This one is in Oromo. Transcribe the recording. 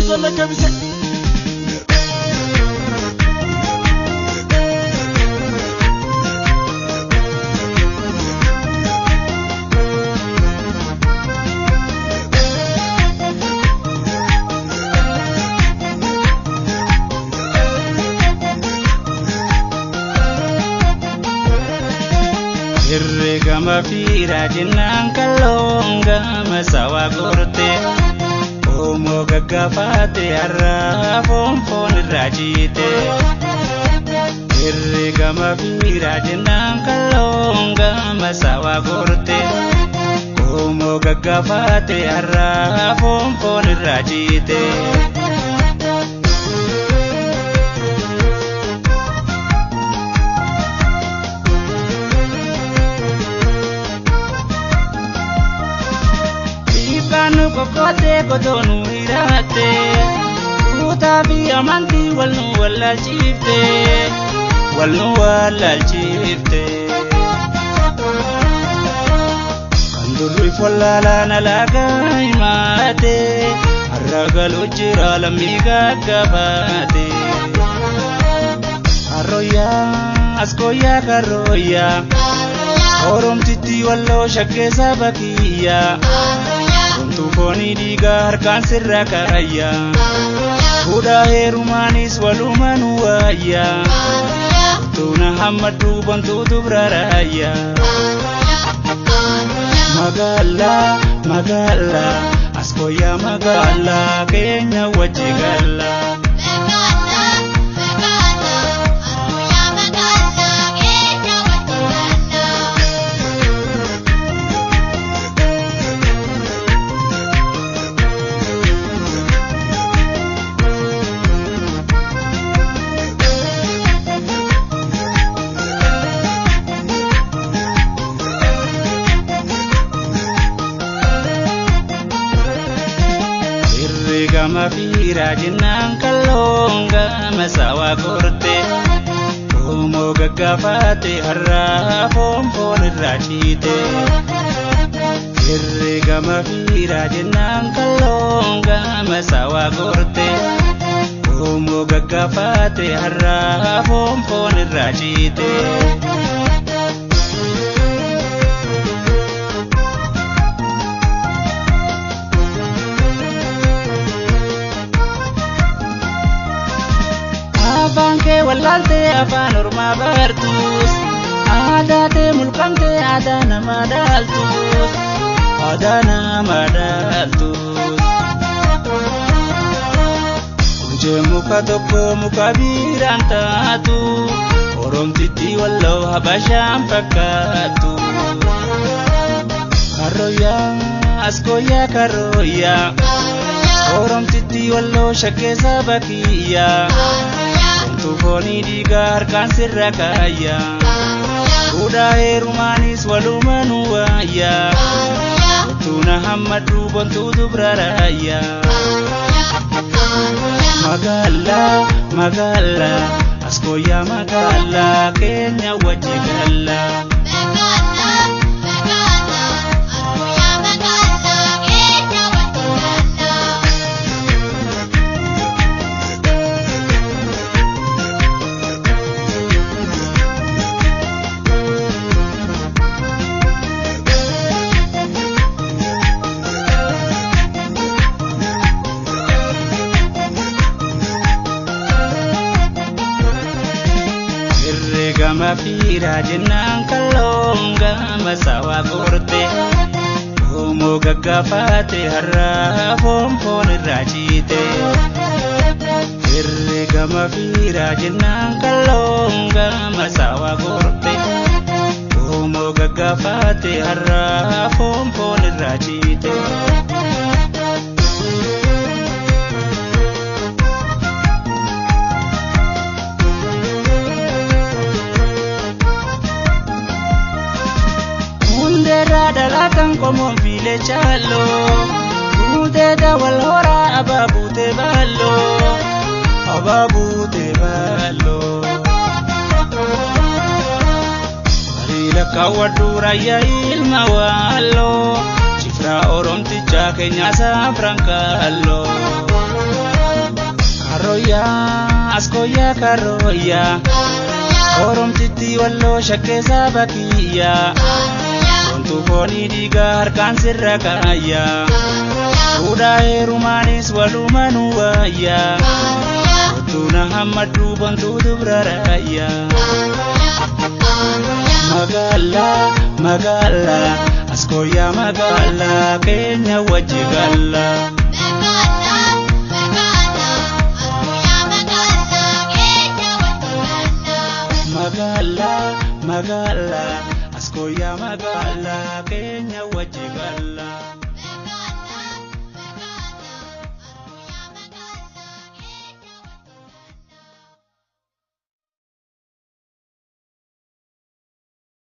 زلك بسك Irregama fira jinan kalonga masawa gorte Omo gaggafate har'a fonfon rajite Irregama fira jinan kalonga masawa gorte Omo gaggafate har'a fonfon rajite Kanu kokote kotonu irate Utabi amanti walnu walal chifte Kandurri follala nalaga imate Arragalu jira lamiga gabate Arroya askoya karoya Orom titi wallo shakke sabakiya Tufoni diga harkan sirra kaya Kuda herumanis walumanu waya Tuna hamadu bantu tubraraya Magala Askoya magala Kenya wajigala Irregama fira jinan kalonga masawa gorte Omo gaggafate har'a fonfon rajite Irregama fira jinan kalonga masawa gorte Omo gaggafate har'a fonfon rajite Afanke wallalte afan orma bartus Adate mulkamte adana madaltus Kunje muka tokko muka birantatu Oromtiti wallo habasham fakatu Karoya askoya karoya Oromtiti wallo shakke sabakiya Tufoni diga harkan sirra kaya Kuda herumanis walumanu waya Tuna hamadu bantu tubraraya Magala Askoya magala Kenya wajigala Irregama fira jinan kalonga masawa gorte Omo gaggafate har'a fonfon rajite Irregama fira jinan kalonga masawa gorte Omo gaggafate har'a fonfon rajite Dalatan como file chalo Ude da walhora ababute ballo Marila kawadura ya ilma wallo Cifra oromticha kenya sa francalo karroya askoya karroya oromtitti wallo shakkesa bakiya ontu foni diga harkan sirra kaya uda herumanis walumanu waya tuna hamadu bantu dubraraya magala askoya magala Kenya wajigala magala askoya magala Kenya wajigala